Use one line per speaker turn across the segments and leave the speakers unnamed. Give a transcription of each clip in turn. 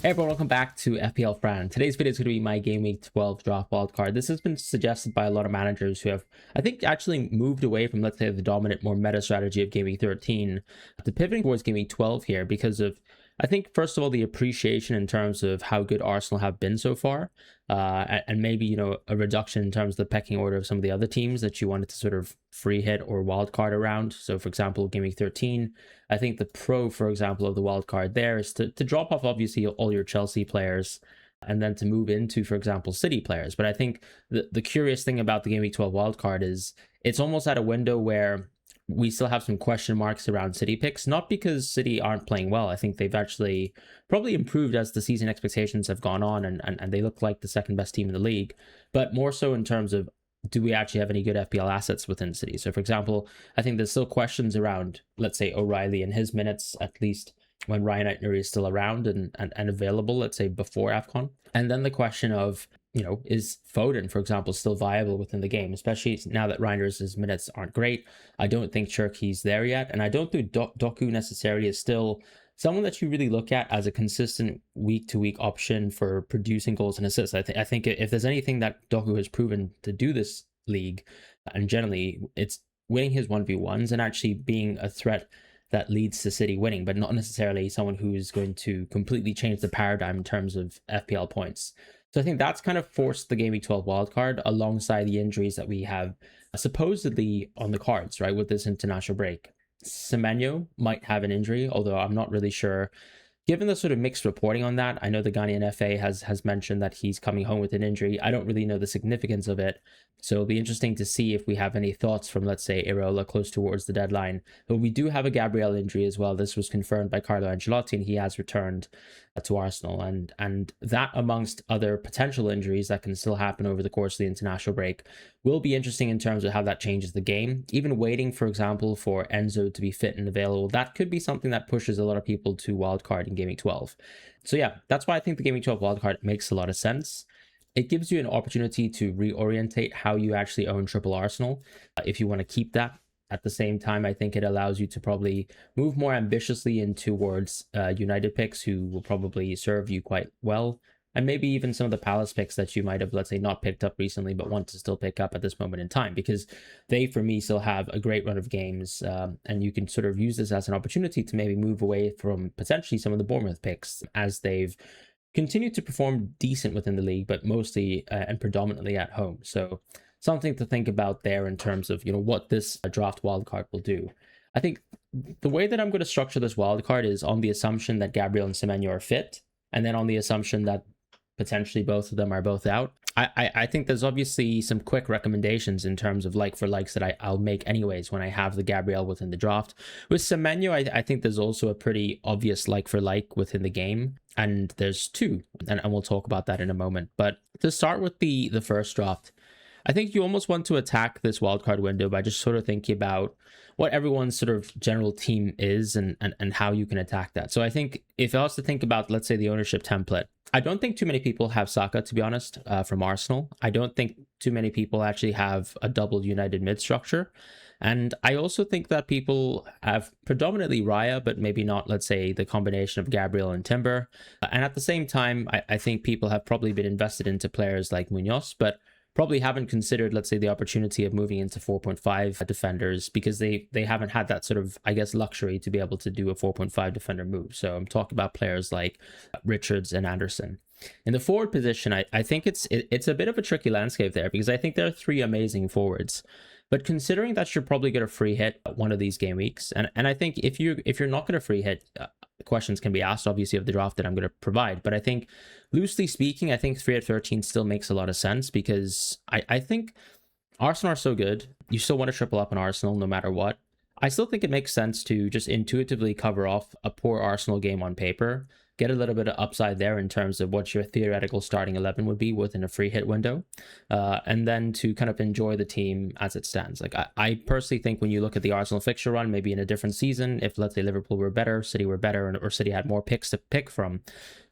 Hey everyone, welcome back to FPL Fran. Today's video is going to be my Game Week 12 draft wildcard. This has been suggested by a lot of managers who have, I think, actually moved away from, let's say, the dominant, more meta strategy of Game Week 13 to pivoting towards Game Week 12 here because of, I think, first of all, the appreciation in terms of how good Arsenal have been so far, and maybe, you know, a reduction in terms of the pecking order of some of the other teams that you wanted to sort of free hit or wildcard around. So, for example, Game Week 13, I think the pro, for example, of the wildcard there is to drop off, obviously, all your Chelsea players and then to move into, for example, City players. But I think the curious thing about the Game Week 12 wildcard is it's almost at a window where we still have some question marks around City picks, not because City aren't playing well. I think they've actually probably improved as the season expectations have gone on, and they look like the second best team in the league, but more so in terms of, do we actually have any good FPL assets within City? So, for example, I think there's still questions around, let's say, O'Reilly and his minutes, at least when Ryan Aitner is still around and available, let's say, before AFCON. And then the question of, you know, is Foden, for example, still viable within the game, especially now that Reiner's minutes aren't great. I don't think Cherki's there yet, and I don't think Doku necessarily is still someone that you really look at as a consistent week-to-week option for producing goals and assists. I think if there's anything that Doku has proven to do this league, and generally, it's winning his 1v1s and actually being a threat that leads to City winning, but not necessarily someone who is going to completely change the paradigm in terms of FPL points. So I think that's kind of forced the Game Week 12 wildcard alongside the injuries that we have supposedly on the cards, right, with this international break. Semenyo might have an injury, although I'm not really sure. Given the sort of mixed reporting on that, I know the Ghanaian FA has mentioned that he's coming home with an injury. I don't really know the significance of it. So it'll be interesting to see if we have any thoughts from, let's say, Irola close towards the deadline. But we do have a Gabriel injury as well. This was confirmed by Carlo Ancelotti, and he has returned to Arsenal. And that, amongst other potential injuries that can still happen over the course of the international break, will be interesting in terms of how that changes the game. Even waiting, for example, for Enzo to be fit and available, that could be something that pushes a lot of people to wildcard in Game Week 12. So yeah, that's why I think the Game Week 12 wildcard makes a lot of sense. It gives you an opportunity to reorientate how you actually own triple Arsenal, if you want to keep that. At the same time, I think it allows you to probably move more ambitiously in towards United picks who will probably serve you quite well. And maybe even some of the Palace picks that you might have, let's say, not picked up recently, but want to still pick up at this moment in time, because they, for me, still have a great run of games. And you can sort of use this as an opportunity to maybe move away from potentially some of the Bournemouth picks, as they've continued to perform decent within the league, but mostly and predominantly at home. So something to think about there in terms of, you know, what this draft wildcard will do. I think the way that I'm going to structure this wildcard is on the assumption that Gabriel and Semenyo are fit, and then on the assumption that potentially both of them are both out. I think there's obviously some quick recommendations in terms of like for likes that I'll make anyways when I have the Gabriel within the draft. With Semenyo, I think there's also a pretty obvious like for like within the game, and there's two, and we'll talk about that in a moment. But to start with the first draft, I think you almost want to attack this wildcard window by just sort of thinking about what everyone's sort of general team is and how you can attack that. So I think if I was to think about, let's say, the ownership template, I don't think too many people have Saka, to be honest, from Arsenal. I don't think too many people actually have a double United mid structure. And I also think that people have predominantly Raya, but maybe not, let's say, the combination of Gabriel and Timber. And at the same time, I think people have probably been invested into players like Munoz, but probably haven't considered, let's say, the opportunity of moving into 4.5 defenders, because they haven't had that sort of, I guess, luxury to be able to do a 4.5 defender move. So I'm talking about players like Richards and Anderson. In the forward position, I think it's a bit of a tricky landscape there, because I think there are three amazing forwards. But considering that you're probably going to free hit one of these game weeks, and I think if you're not going to free hit, questions can be asked, obviously, of the draft that I'm going to provide. But I think, loosely speaking, I think 3 at 13 still makes a lot of sense, because I think Arsenal are so good. You still want to triple up on Arsenal no matter what. I still think it makes sense to just intuitively cover off a poor Arsenal game on paper, get a little bit of upside there in terms of what your theoretical starting 11 would be within a free hit window, and then to kind of enjoy the team as it stands. Like I personally think when you look at the Arsenal fixture run, maybe in a different season, if let's say Liverpool were better, City were better, or City had more picks to pick from,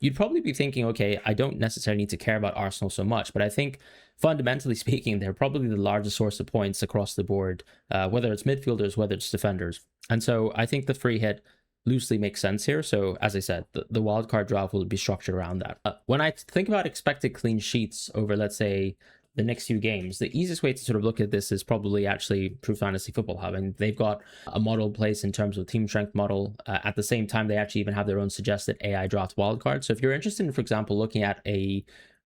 you'd probably be thinking, okay, I don't necessarily need to care about Arsenal so much, but I think fundamentally speaking, they're probably the largest source of points across the board, whether it's midfielders, whether it's defenders. And so I think the free hit loosely makes sense here. So as I said, the wildcard draft will be structured around that. When I think about expected clean sheets over, let's say, the next few games, the easiest way to sort of look at this is probably actually Pro Fantasy Football Hub. And they've got a model placed in terms of team strength model. At the same time, they actually even have their own suggested AI draft wildcard. So if you're interested in, for example, looking at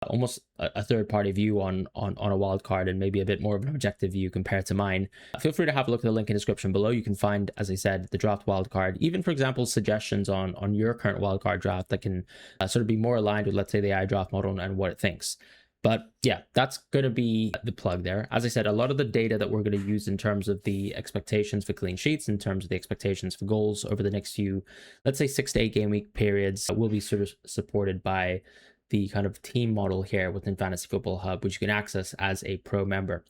almost a third-party view on a wild card and maybe a bit more of an objective view compared to mine, feel free to have a look at the link in the description below. You can find, as I said, the draft wild card, even for example suggestions on your current wild card draft that can sort of be more aligned with, let's say, the AI draft model and what it thinks. But yeah, that's going to be the plug there. As I said, a lot of the data that we're going to use in terms of the expectations for clean sheets, in terms of the expectations for goals over the next few, let's say 6 to 8 game week periods, will be sort of supported by the kind of team model here within Fantasy Football Hub, which you can access as a pro member.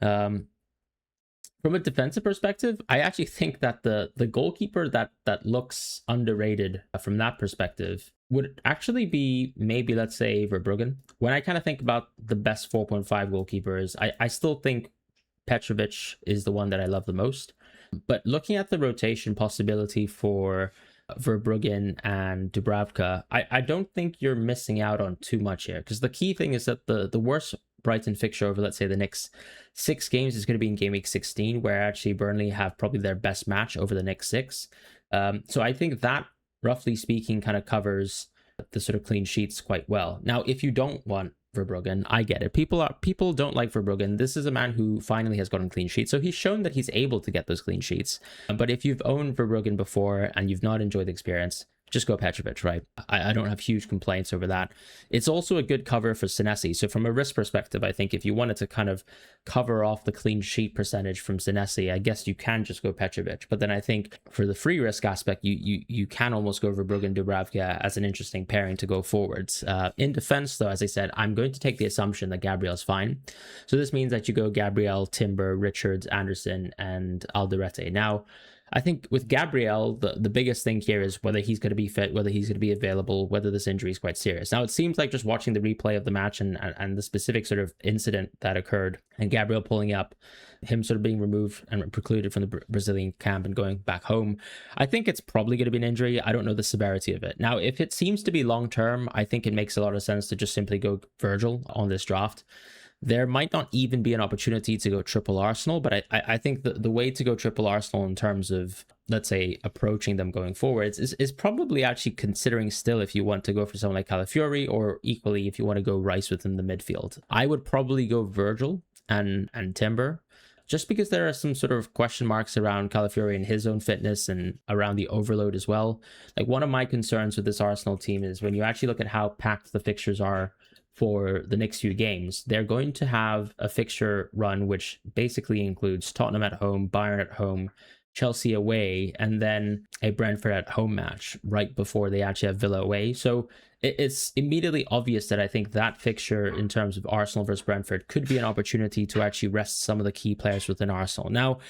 From a defensive perspective, I actually think that the goalkeeper that looks underrated from that perspective would actually be maybe, let's say, Verbruggen. When I kind of think about the best 4.5 goalkeepers, I still think Petrovic is the one that I love the most. But looking at the rotation possibility for Verbruggen and Dubravka, I don't think you're missing out on too much here, because the key thing is that the worst Brighton fixture over, let's say, the next 6 games is going to be in game week 16, where actually Burnley have probably their best match over the next 6. So I think that, roughly speaking, kind of covers the sort of clean sheets quite well. Now, if you don't want Verbruggen, I get it. People don't like Verbruggen. This is a man who finally has gotten clean sheets, so he's shown that he's able to get those clean sheets. But if you've owned Verbruggen before and you've not enjoyed the experience, just go Petrovic, right? I don't have huge complaints over that. It's also a good cover for Senesi. So from a risk perspective, I think if you wanted to kind of cover off the clean sheet percentage from Senesi, I guess you can just go Petrovic. But then I think for the free risk aspect, you can almost go Verbruggen Dubravka as an interesting pairing to go forwards. In defense, though, as I said, I'm going to take the assumption that Gabriel's fine. So this means that you go Gabriel, Timber, Richards, Anderson, and Alderete. Now, I think with Gabriel, the biggest thing here is whether he's going to be fit, whether he's going to be available, whether this injury is quite serious. Now, it seems like just watching the replay of the match and the specific sort of incident that occurred, and Gabriel pulling up, him sort of being removed and precluded from the Brazilian camp and going back home, I think it's probably going to be an injury. I don't know the severity of it. Now, if it seems to be long-term, I think it makes a lot of sense to just simply go Virgil on this draft. There might not even be an opportunity to go triple Arsenal, but I think the way to go triple Arsenal in terms of, let's say, approaching them going forwards is probably actually considering still if you want to go for someone like Calafiori, or equally if you want to go Rice within the midfield. I would probably go Virgil and Timber, just because there are some sort of question marks around Calafiori and his own fitness and around the overload as well. Like, one of my concerns with this Arsenal team is when you actually look at how packed the fixtures are for the next few games, they're going to have a fixture run which basically includes Tottenham at home, Bayern at home, Chelsea away, and then a Brentford at home match right before they actually have Villa away. So it's immediately obvious that I think that fixture in terms of Arsenal versus Brentford could be an opportunity to actually rest some of the key players within Arsenal. Now,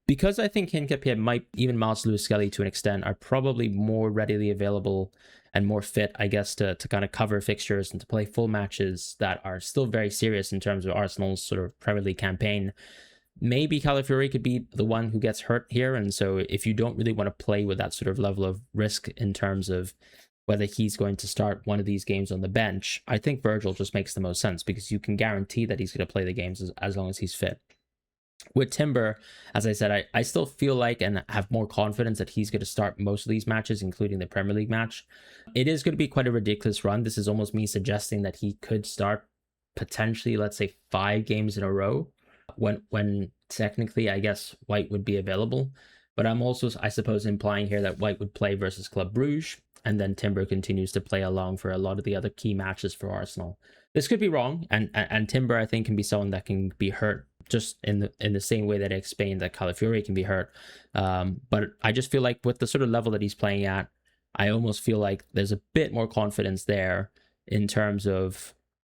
because I think Hincapié, might even Miles Lewis-Skelly to an extent, are probably more readily available and more fit, I guess, to kind of cover fixtures and to play full matches that are still very serious in terms of Arsenal's sort of Premier League campaign, maybe Calafiori could be the one who gets hurt here. And so if you don't really want to play with that sort of level of risk in terms of whether he's going to start one of these games on the bench, I think Virgil just makes the most sense, because you can guarantee that he's going to play the games as long as he's fit. With Timber, as I said, I still feel like and have more confidence that he's going to start most of these matches, including the Premier League match. It is going to be quite a ridiculous run. This is almost me suggesting that he could start potentially, let's say, 5 games in a row when technically, I guess, White would be available. But I'm also, I suppose, implying here that White would play versus Club Brugge, and then Timber continues to play along for a lot of the other key matches for Arsenal. This could be wrong, and Timber, I think, can be someone that can be hurt just in the same way that I explained that Calafiori can be hurt. But I just feel like with the sort of level that he's playing at, I almost feel like there's a bit more confidence there in terms of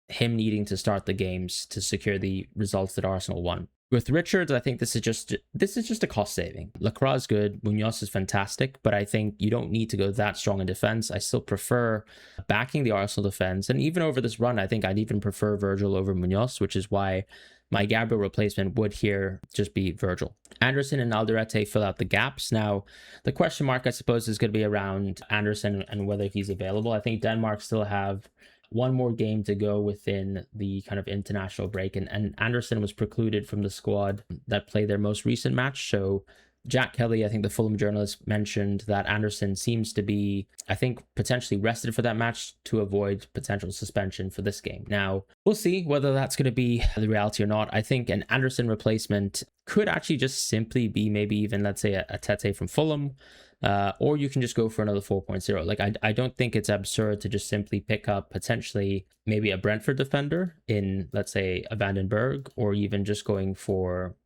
him needing to start the games to secure the results that Arsenal won. With Richards, I think this is just a cost saving. Lacroix is good, Munoz is fantastic, but I think you don't need to go that strong in defense. I still prefer backing the Arsenal defense, and even over this run, I think I'd even prefer Virgil over Munoz, which is why my Gabriel replacement would here just be Virgil. Anderson and Alderete fill out the gaps. Now, the question mark, I suppose, is going to be around Anderson and whether he's available. I think Denmark still have one more game to go within the kind of international break, and Anderson was precluded from the squad that played their most recent match. So Jack Kelly, I think the Fulham journalist, mentioned that Anderson seems to be, I think, potentially rested for that match to avoid potential suspension for this game. Now, we'll see whether that's going to be the reality or not. I think an Anderson replacement could actually just simply be maybe even, let's say, a Tete from Fulham, or you can just go for another 4.0. Like, I don't think it's absurd to just simply pick up potentially maybe a Brentford defender in, let's say, a Vandenberg, or even just going for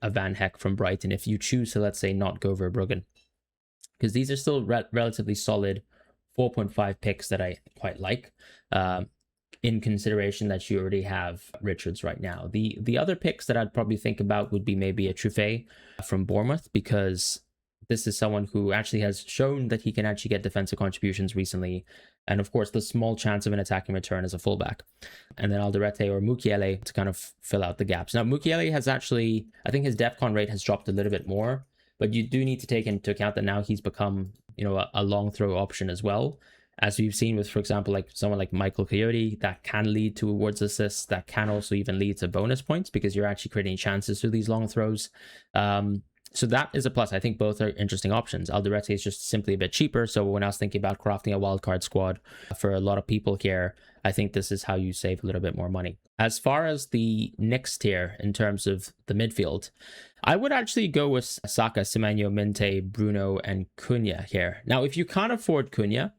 a Van Heck from Brighton if you choose to, let's say, not go Verbruggen, because these are still relatively solid 4.5 picks that I quite like, in consideration that you already have Richards right now. The other picks that I'd probably think about would be maybe a Truffet from Bournemouth, because this is someone who actually has shown that he can actually get defensive contributions recently, and of course the small chance of an attacking return as a fullback. And then Alderete or Mukiele to kind of fill out the gaps. Now, Mukiele has actually, I think his DEFCON rate has dropped a little bit more, but you do need to take into account that now he's become, a long throw option as well. As we've seen with, for example, like someone like Michael Coyote, that can lead towards assists, that can also even lead to bonus points because you're actually creating chances through these long throws. So that is a plus. I think both are interesting options. Alderete is just simply a bit cheaper. So when I was thinking about crafting a wildcard squad for a lot of people here, I think this is how you save a little bit more money. As far as the next tier in terms of the midfield, I would actually go with Saka, Semenyo, Minte, Bruno, and Cunha here. Now, if you can't afford Cunha,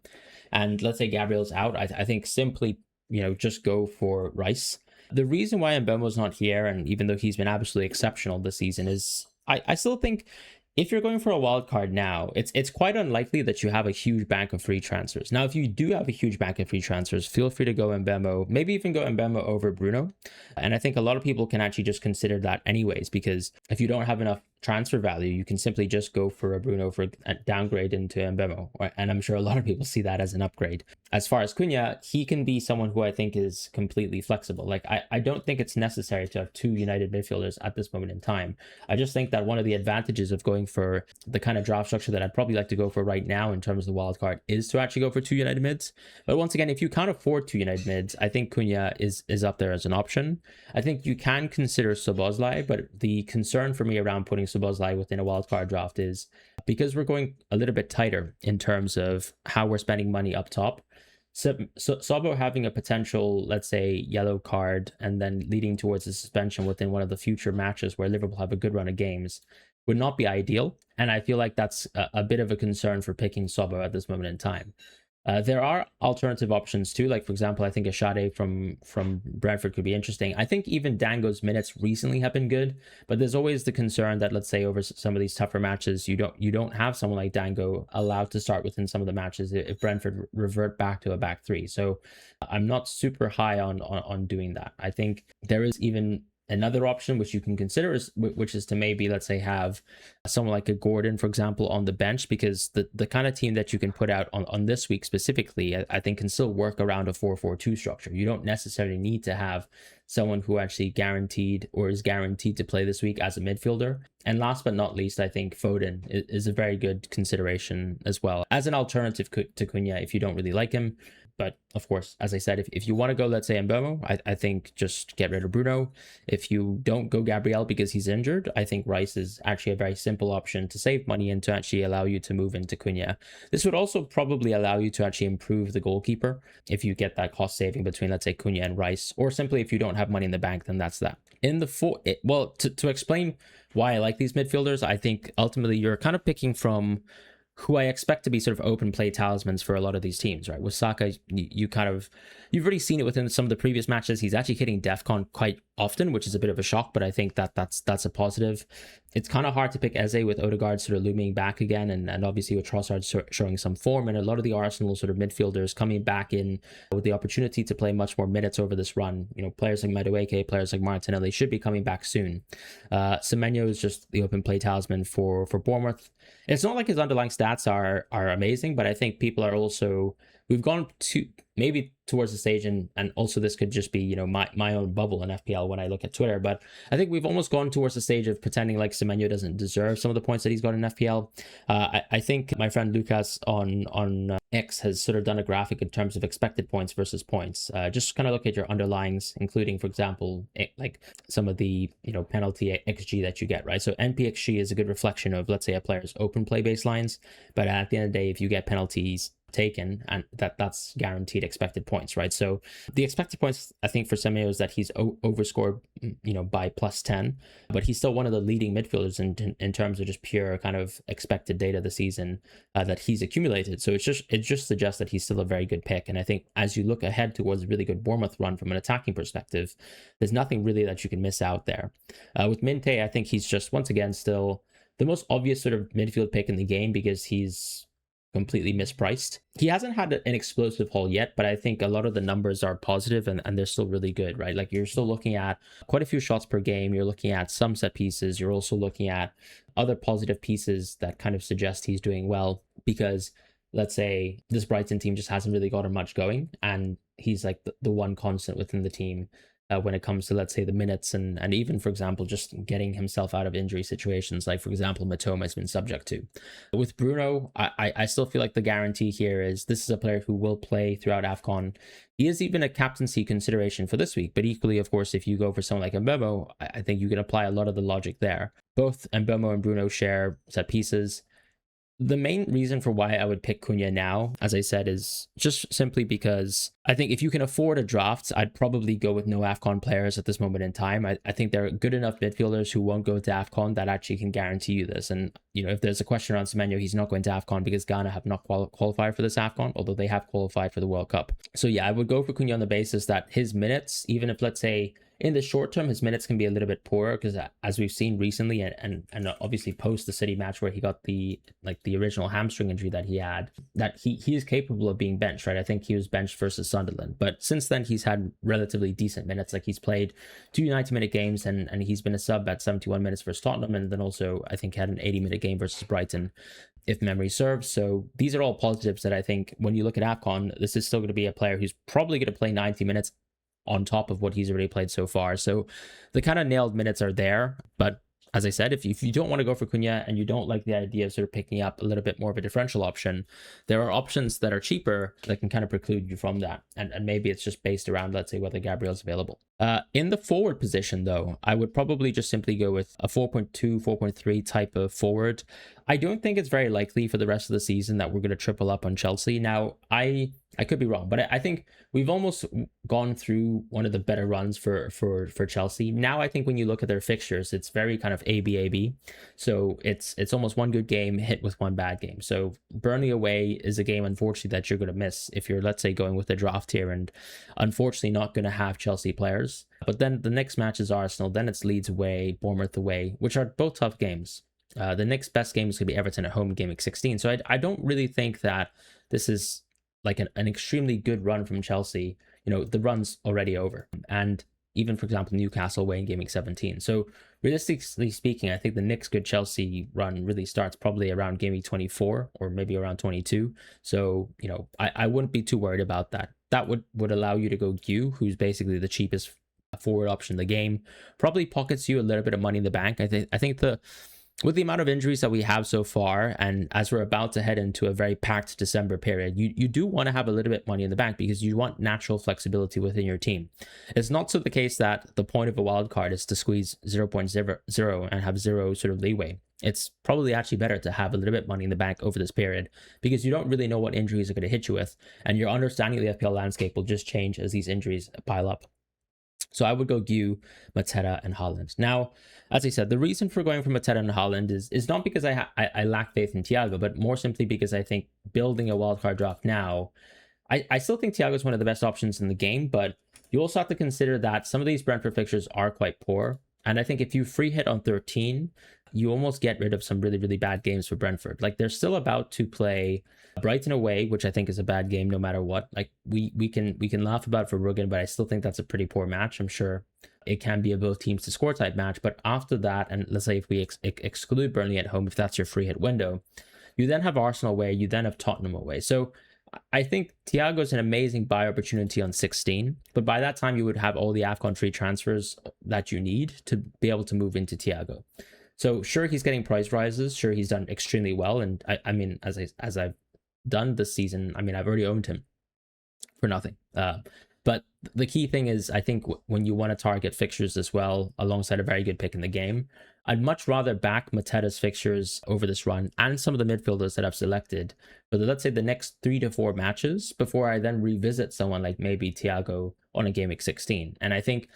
and let's say Gabriel's out, I think simply, just go for Rice. The reason why Mbeumo's not here, and even though he's been absolutely exceptional this season, is I still think if you're going for a wild card now, it's quite unlikely that you have a huge bank of free transfers. Now, if you do have a huge bank of free transfers, feel free to go Mbeumo, maybe even go Mbeumo over Bruno. And I think a lot of people can actually just consider that anyways, because if you don't have enough transfer value, you can simply just go for a Bruno for a downgrade into Mbeumo. And I'm sure a lot of people see that as an upgrade. As far as Cunha, he can be someone who I think is completely flexible. Like, I don't think it's necessary to have two United midfielders at this moment in time. I just think that one of the advantages of going for the kind of draft structure that I'd probably like to go for right now in terms of the wild card is to actually go for two United mids. But once again, if you can't afford two United mids, I think Cunha is up there as an option. I think you can consider Szoboszlai, but the concern for me around putting Szoboszlai within a wildcard draft is because we're going a little bit tighter in terms of how we're spending money up top. So Sobo having a potential, let's say, yellow card and then leading towards a suspension within one of the future matches where Liverpool have a good run of games would not be ideal. And I feel like that's a bit of a concern for picking Sobo at this moment in time. There are alternative options too. Like, for example, I think a Sade from Brentford could be interesting. I think even Dango's minutes recently have been good, but there's always the concern that, let's say, over some of these tougher matches, you don't have someone like Dango allowed to start within some of the matches if Brentford revert back to a back three. So I'm not super high on doing that. I think there is even another option which you can consider which is to maybe, let's say, have someone like a Gordon, for example, on the bench, because the kind of team that you can put out on this week specifically, I think can still work around a 4-4-2 structure. You don't necessarily need to have someone who actually is guaranteed to play this week as a midfielder. And last but not least, I think Foden is a very good consideration as well as an alternative to Cunha if you don't really like him. But of course, as I said, if you want to go, let's say, Mbeumo, I think just get rid of Bruno. If you don't go Gabriel because he's injured, I think Rice is actually a very simple option to save money and to actually allow you to move into Cunha. This would also probably allow you to actually improve the goalkeeper if you get that cost saving between, let's say, Cunha and Rice, or simply if you don't have money in the bank, then that's that. To explain why I like these midfielders, I think ultimately you're kind of picking from who I expect to be sort of open play talismans for a lot of these teams, right? With Saka, you've already seen it within some of the previous matches. He's actually hitting DEFCON quite often, which is a bit of a shock, but I think that's a positive. It's kind of hard to pick Eze with Odegaard sort of looming back again, and obviously with Trossard showing some form, and a lot of the Arsenal sort of midfielders coming back in with the opportunity to play much more minutes over this run. Players like Madueke, players like Martinelli should be coming back soon. Semenyo is just the open play talisman for Bournemouth. It's not like his underlying stats are amazing, but I think people are also we've gone to maybe towards the stage, and also this could just be, you know, my own bubble in FPL when I look at Twitter, but I think we've almost gone towards the stage of pretending like Semenyo doesn't deserve some of the points that he's got in FPL. I think my friend Lucas on X has sort of done a graphic in terms of expected points versus points. Just kind of look at your underlyings, including, for example, like some of the, you know, penalty XG that you get, right? So NPXG is a good reflection of, let's say, a player's open play baselines, but at the end of the day, if you get penalties taken, and that's guaranteed expected points, right? So the expected points, I think, for Semenyo is that he's overscored, you know, by +10, but he's still one of the leading midfielders in terms of just pure kind of expected data this season that he's accumulated. So it just suggests that he's still a very good pick. And I think as you look ahead towards a really good Bournemouth run from an attacking perspective, there's nothing really that you can miss out there. With Minte, I think he's just, once again, still the most obvious sort of midfield pick in the game because he's completely mispriced. He hasn't had an explosive haul yet, but I think a lot of the numbers are positive and they're still really good, right? Like, you're still looking at quite a few shots per game. You're looking at some set pieces. You're also looking at other positive pieces that kind of suggest he's doing well, because let's say this Brighton team just hasn't really gotten much going, and he's like the one constant within the team when it comes to, let's say, the minutes and even, for example, just getting himself out of injury situations, like, for example, Matoma has been subject to. With Bruno, I still feel like the guarantee here is this is a player who will play throughout AFCON. He is even a captaincy consideration for this week, but equally, of course, if you go for someone like Mbeumo, I think you can apply a lot of the logic there. Both Mbeumo and Bruno share set pieces. The main reason for why I would pick Cunha now, as I said, is just simply because I think if you can afford a draft, I'd probably go with no AFCON players at this moment in time. I think there are good enough midfielders who won't go to AFCON that actually can guarantee you this. And, you know, if there's a question around Semenyo, he's not going to AFCON because Ghana have not qualified for this AFCON, although they have qualified for the World Cup. So yeah, I would go for Cunha on the basis that his minutes, even if, let's say, in the short term, his minutes can be a little bit poorer because, as we've seen recently, and obviously post the City match where he got the original hamstring injury that he had, that he is capable of being benched, right? I think he was benched versus Sunderland, but since then he's had relatively decent minutes. Like, he's played 2 90-minute games and he's been a sub at 71 minutes versus Tottenham, and then also I think had an 80-minute game versus Brighton, if memory serves. So these are all positives that I think when you look at AFCON, this is still going to be a player who's probably going to play 90 minutes on top of what he's already played so far. So the kind of nailed minutes are there. But as I said, if you don't want to go for Cunha and you don't like the idea of sort of picking up a little bit more of a differential option, there are options that are cheaper that can kind of preclude you from that. And maybe it's just based around, let's say, whether Gabriel's available. In the forward position, though, I would probably just simply go with a 4.2, 4.3 type of forward. I don't think it's very likely for the rest of the season that we're going to triple up on Chelsea. Now, I could be wrong, but I think we've almost gone through one of the better runs for Chelsea. Now, I think when you look at their fixtures, it's very kind of A-B. So it's almost one good game hit with one bad game. So Burnley away is a game, unfortunately, that you're going to miss if you're, let's say, going with a draft here and unfortunately not going to have Chelsea players. But then the next match is Arsenal, then it's Leeds away, Bournemouth away, which are both tough games. The next best game is going to be Everton at home in Game Week 16. So I don't really think that this is like an extremely good run from Chelsea. You know, the run's already over. And even, for example, Newcastle away in Game Week 17. So realistically speaking, I think the next good Chelsea run really starts probably around Game Week 24 or maybe around 22. So, you know, I wouldn't be too worried about that. That would allow you to go Gu, who's basically the cheapest forward option in the game. Probably pockets you a little bit of money in the bank. I think with the amount of injuries that we have so far, and as we're about to head into a very packed December period, you do want to have a little bit of money in the bank because you want natural flexibility within your team. It's not so the case that the point of a wild card is to squeeze 0.00 and have zero sort of leeway. It's probably actually better to have a little bit of money in the bank over this period because you don't really know what injuries are going to hit you with, and your understanding of the FPL landscape will just change as these injuries pile up. So I would go Gu, Mateta, and Haaland. Now, as I said, the reason for going for Mateta and Haaland is not because I lack faith in Thiago, but more simply because I think building a wildcard draft now, I still think Thiago is one of the best options in the game, but you also have to consider that some of these Brentford fixtures are quite poor. And I think if you free hit on 13, you almost get rid of some really, really bad games for Brentford. Like, they're still about to play Brighton away, which I think is a bad game no matter what. Like, we can laugh about for Rugen, but I still think that's a pretty poor match. I'm sure it can be a both teams to score type match. But after that, and let's say if we exclude Burnley at home, if that's your free hit window, you then have Arsenal away, you then have Tottenham away. So I think Thiago's an amazing buy opportunity on 16, but by that time you would have all the AFCON free transfers that you need to be able to move into Thiago. So sure, he's getting price rises. Sure, he's done extremely well, and I mean, as I've done this season, I mean, I've already owned him for nothing. But the key thing is, I think when you want to target fixtures as well, alongside a very good pick in the game, I'd much rather back Mateta's fixtures over this run and some of the midfielders that I've selected for let's say the next 3 to 4 matches before I then revisit someone like maybe Thiago on a game week 16. And I think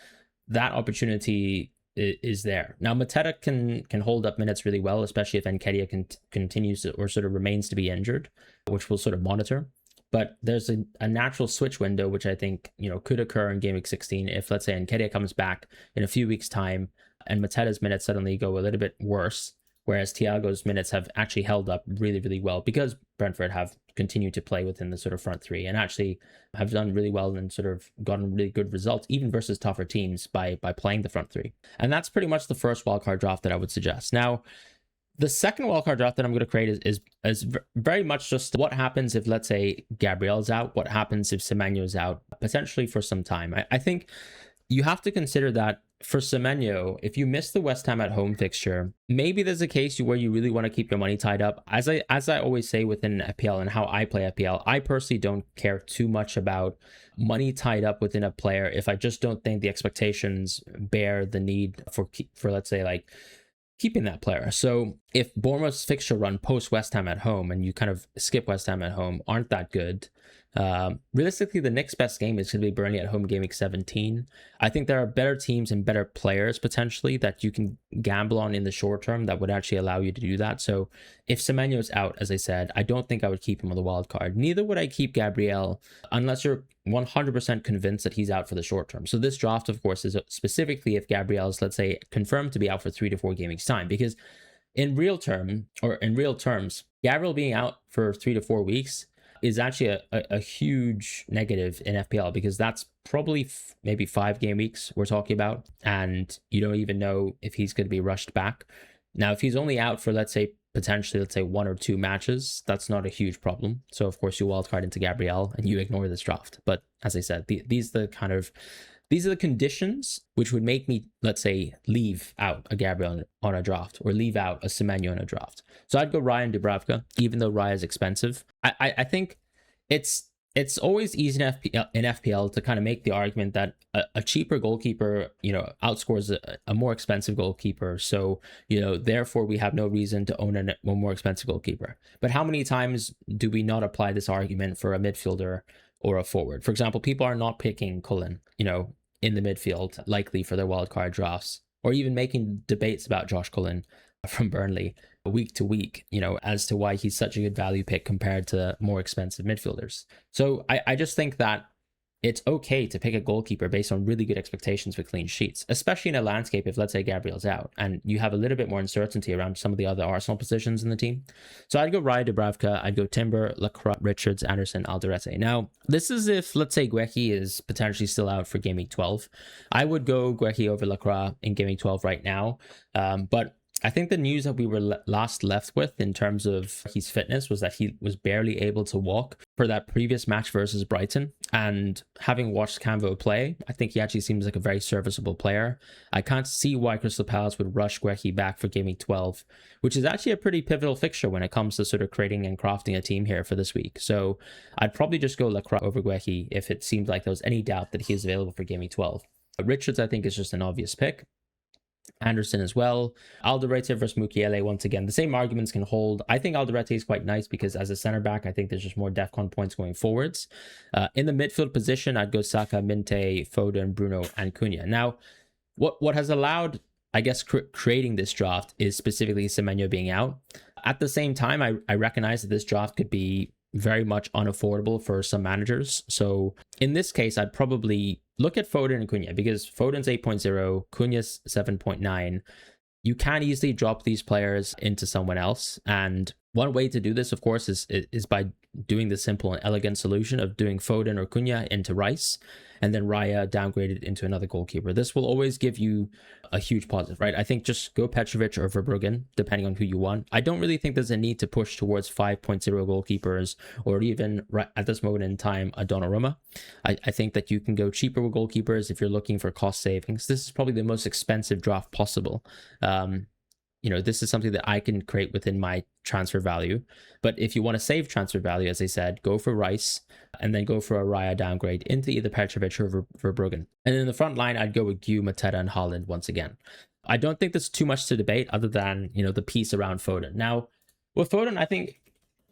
that opportunity is there. Now Mateta can hold up minutes really well, especially if Nketiah continues to, or sort of remains to be injured, which we'll sort of monitor. But there's a natural switch window, which I think, could occur in game week 16 if, let's say, Nketiah comes back in a few weeks' time and Mateta's minutes suddenly go a little bit worse, whereas Thiago's minutes have actually held up really, really well because Brentford have continued to play within the sort of front three and actually have done really well and sort of gotten really good results, even versus tougher teams, by playing the front three. And that's pretty much the first wildcard draft that I would suggest. Now, the second wildcard draft that I'm going to create is very much just what happens if, let's say, Gabriel's out, what happens if Semenyo's out, potentially for some time. I think you have to consider that for Semenyo, if you miss the West Ham at home fixture, maybe there's a case where you really want to keep your money tied up. As I always say within FPL and how I play FPL, I personally don't care too much about money tied up within a player if I just don't think the expectations bear the need for let's say, like, keeping that player. So if Bournemouth's fixture run post West Ham at home and you kind of skip West Ham at home aren't that good, realistically the next best game is going to be Burnley at home game week 17. I think there are better teams and better players potentially that you can gamble on in the short term that would actually allow you to do that. So if Semenyo's out, as I said, I don't think I would keep him on the wild card. Neither would I keep Gabriel unless you're 100% convinced that he's out for the short term. So this draft, of course, is specifically if Gabriel is, let's say, confirmed to be out for 3 to 4 game weeks time, because in real terms, Gabriel being out for 3 to 4 weeks is actually a huge negative in FPL, because that's probably maybe 5 game weeks we're talking about, and you don't even know if he's going to be rushed back. Now, if he's only out for, let's say, potentially, let's say 1 or 2 matches, that's not a huge problem. So of course you wildcard into Gabriel and you ignore this draft. But as I said, these are the conditions which would make me, let's say, leave out a Gabriel on a draft or leave out a Semenyo on a draft. So I'd go Ryan Dubravka, even though Raya is expensive. I think it's always easy in FPL to kind of make the argument that a cheaper goalkeeper, outscores a more expensive goalkeeper. So, therefore we have no reason to own a more expensive goalkeeper. But how many times do we not apply this argument for a midfielder or a forward? For example, people are not picking Cullen, in the midfield, likely for their wildcard drafts, or even making debates about Josh Cullen from Burnley week to week, as to why he's such a good value pick compared to more expensive midfielders. So I just think that it's okay to pick a goalkeeper based on really good expectations for clean sheets, especially in a landscape if, let's say, Gabriel's out and you have a little bit more uncertainty around some of the other Arsenal positions in the team. So I'd go Raya Dubravka, I'd go Timber, Lacroix, Richards, Anderson, Alderete. Now, this is if, let's say, Guehi is potentially still out for game week 12. I would go Guehi over Lacroix in game week 12 right now. But I think the news that we were last left with in terms of his fitness was that he was barely able to walk for that previous match versus Brighton. And having watched Canvo play, I think he actually seems like a very serviceable player. I can't see why Crystal Palace would rush Guehi back for game week 12, which is actually a pretty pivotal fixture when it comes to sort of creating and crafting a team here for this week. So I'd probably just go Lacroix over Guehi if it seemed like there was any doubt that he is available for game week 12. Richards, I think, is just an obvious pick. Anderson as well. Alderete versus Mukiele, once again, the same arguments can hold. I think Alderete is quite nice because as a center back, I think there's just more DEFCON points going forwards. In the midfield position, I'd go Saka, Minte, Foden, Bruno, and Cunha. Now, what has allowed, I guess, creating this draft is specifically Semenyo being out. At the same time, I recognize that this draft could be very much unaffordable for some managers. So in this case, I'd probably look at Foden and Cunha, because Foden's 8.0, Cunha's 7.9. You can easily drop these players into someone else, and One way to do this, of course, is by doing the simple and elegant solution of doing Foden or Cunha into Rice, and then Raya downgraded into another goalkeeper. This will always give you a huge positive, right? I think just go Petrovic or Verbruggen, depending on who you want. I don't really think there's a need to push towards 5.0 goalkeepers, or even at this moment in time, a Donnarumma. I think that you can go cheaper with goalkeepers if you're looking for cost savings. This is probably the most expensive draft possible. This is something that I can create within my transfer value. But if you want to save transfer value, as I said, go for Rice and then go for a Raya downgrade into either Petrovic or Verbruggen. And in the front line, I'd go with Gu, Mateta, and Haaland once again. I don't think there's too much to debate other than, the piece around Foden. Now, with Foden, I think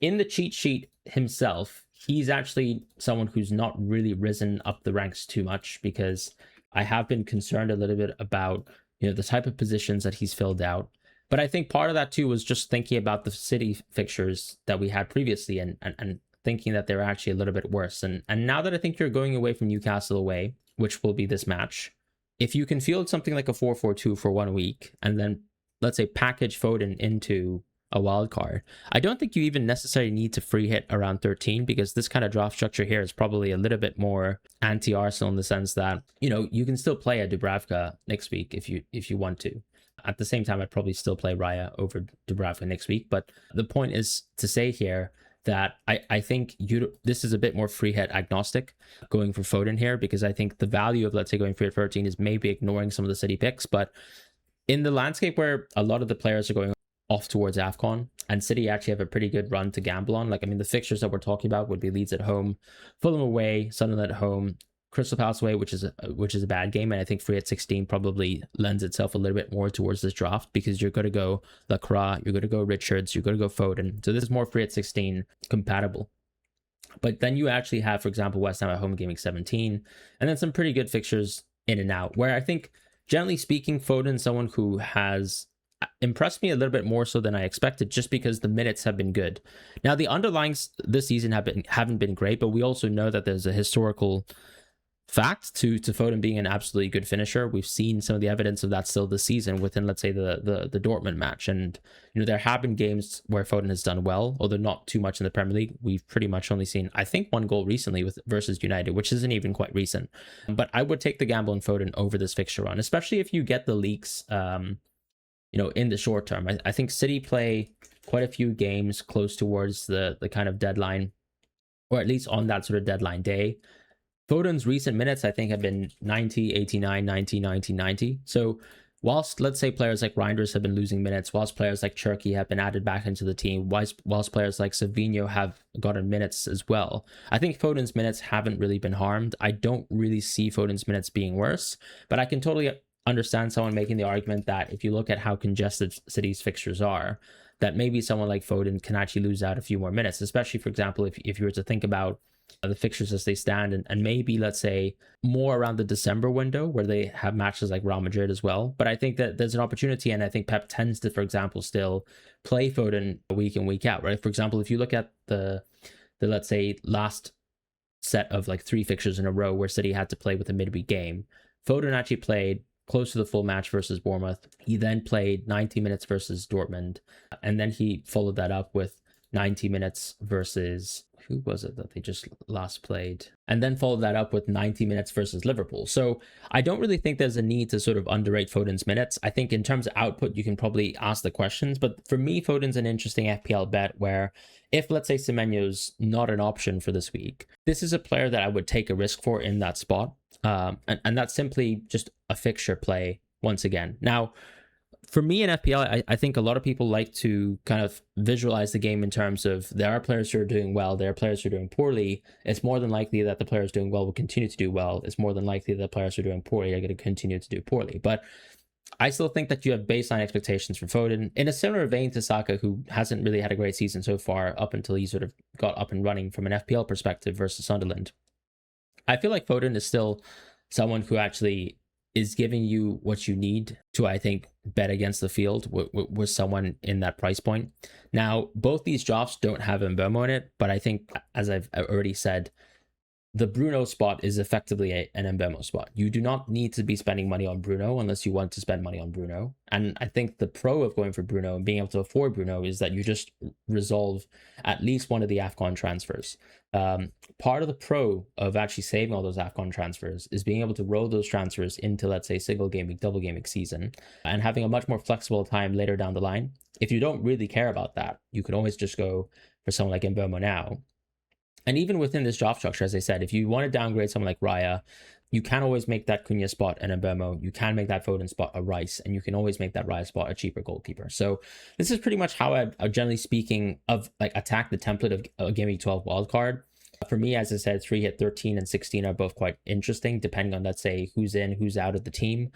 in the cheat sheet himself, he's actually someone who's not really risen up the ranks too much, because I have been concerned a little bit about, the type of positions that he's filled out. But I think part of that too was just thinking about the City fixtures that we had previously and thinking that they're actually a little bit worse. And now that I think you're going away from Newcastle away, which will be this match, if you can field something like a 4-4-2 for 1 week and then, let's say, package Foden into a wild card, I don't think you even necessarily need to free hit around 13, because this kind of draft structure here is probably a little bit more anti-Arsenal in the sense that, you can still play a Dubravka next week if you want to. At the same time, I'd probably still play Raya over Dubravka next week. But the point is to say here that I think this is a bit more free hit agnostic going for Foden here, because I think the value of, let's say, going free hit 13 is maybe ignoring some of the City picks. But in the landscape where a lot of the players are going off towards AFCON, and City actually have a pretty good run to gamble on. The fixtures that we're talking about would be Leeds at home, Fulham away, Sunderland at home, Crystal Palace away, which is a bad game, and I think free at 16 probably lends itself a little bit more towards this draft, because you're going to go Lacroix, you're going to go Richards, you're going to go Foden, so this is more free at 16 compatible. But then you actually have, for example, West Ham at home gaming 17, and then some pretty good fixtures in and out, where I think, generally speaking, Foden, someone who has impressed me a little bit more so than I expected, just because the minutes have been good. Now, the underlyings this season haven't been great, but we also know that there's a historical fact to Foden being an absolutely good finisher. We've seen some of the evidence of that still this season within, let's say, the Dortmund match. And, there have been games where Foden has done well, although not too much in the Premier League. We've pretty much only seen, I think, 1 goal recently versus United, which isn't even quite recent. But I would take the gamble on Foden over this fixture run, especially if you get the leaks, in the short term. I think City play quite a few games close towards the kind of deadline, or at least on that sort of deadline day. Foden's recent minutes, I think, have been 90, 89, 90, 90, 90. So whilst, let's say, players like Reinders have been losing minutes, whilst players like Cherki have been added back into the team, whilst players like Savinho have gotten minutes as well, I think Foden's minutes haven't really been harmed. I don't really see Foden's minutes being worse, but I can totally understand someone making the argument that if you look at how congested City's fixtures are, that maybe someone like Foden can actually lose out a few more minutes, especially, for example, if you were to think about the fixtures as they stand, and maybe, let's say, more around the December window where they have matches like Real Madrid as well. But I think that there's an opportunity, and I think Pep tends to, for example, still play Foden week in, week out, right? For example, if you look at the let's say, last set of like 3 fixtures in a row where City had to play with a midweek game, Foden actually played close to the full match versus Bournemouth. He then played 90 minutes versus Dortmund, and then he followed that up with 90 minutes versus, who was it that they just last played? And then followed that up with 90 minutes versus Liverpool. So I don't really think there's a need to sort of underrate Foden's minutes. I think in terms of output, you can probably ask the questions. But for me, Foden's an interesting FPL bet where if, let's say, Semenyo's not an option for this week, this is a player that I would take a risk for in that spot. And that's simply just a fixture play once again. Now, for me in FPL, I think a lot of people like to kind of visualize the game in terms of there are players who are doing well, there are players who are doing poorly. It's more than likely that the players doing well will continue to do well. It's more than likely that the players who are doing poorly are going to continue to do poorly. But I still think that you have baseline expectations for Foden in a similar vein to Saka, who hasn't really had a great season so far up until he sort of got up and running from an FPL perspective versus Sunderland. I feel like Foden is still someone who actually is giving you what you need to, I think, bet against the field with someone in that price point. Now, both these drafts don't have Mbeumo in it, but I think, as I've already said, the Bruno spot is effectively an Mbemo spot. You do not need to be spending money on Bruno unless you want to spend money on Bruno. And I think the pro of going for Bruno and being able to afford Bruno is that you just resolve at least one of the AFCON transfers. Part of the pro of actually saving all those AFCON transfers is being able to roll those transfers into, let's say, single game week, double game week season, and having a much more flexible time later down the line. If you don't really care about that, you can always just go for someone like Mbemo now. And even within this job structure, as I said, if you want to downgrade someone like Raya, you can always make that Cunha spot an Mbemo. You can make that Foden spot a Rice, and you can always make that Raya spot a cheaper goalkeeper. So this is pretty much how I generally speaking, of like attack the template of a Game Week 12 wildcard. For me, as I said, 3 hit 13 and 16 are both quite interesting, depending on, let's say, who's in, who's out of the team.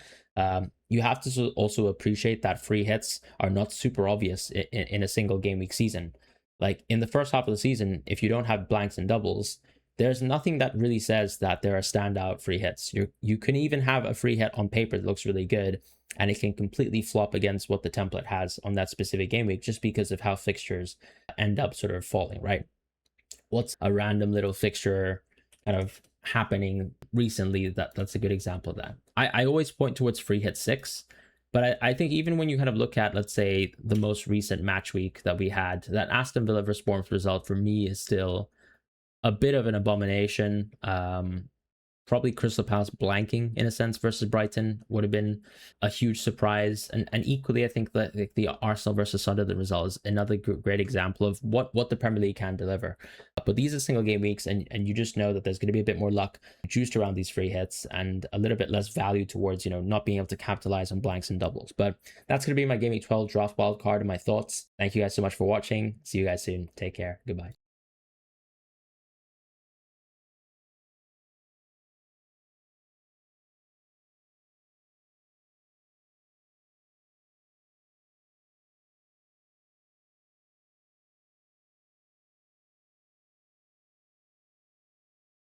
You have to also appreciate that free hits are not super obvious in a single game week season. Like in the first half of the season, if you don't have blanks and doubles, there's nothing that really says that there are standout free hits. You can even have a free hit on paper that looks really good, and it can completely flop against what the template has on that specific game week just because of how fixtures end up sort of falling, right? What's a random little fixture kind of happening recently that's a good example of that? I always point towards free hit 6. But I think even when you kind of look at, let's say, the most recent match week that we had, that Aston Villa versus Bournemouth result for me is still a bit of an abomination. Probably Crystal Palace blanking in a sense versus Brighton would have been a huge surprise. And equally, I think that the Arsenal versus Sunderland result is another great example of what the Premier League can deliver. But these are single game weeks, and you just know that there's going to be a bit more luck juiced around these free hits and a little bit less value towards, not being able to capitalize on blanks and doubles. But that's going to be my Game Week 12 draft wildcard and my thoughts. Thank you guys so much for watching. See you guys soon. Take care. Goodbye.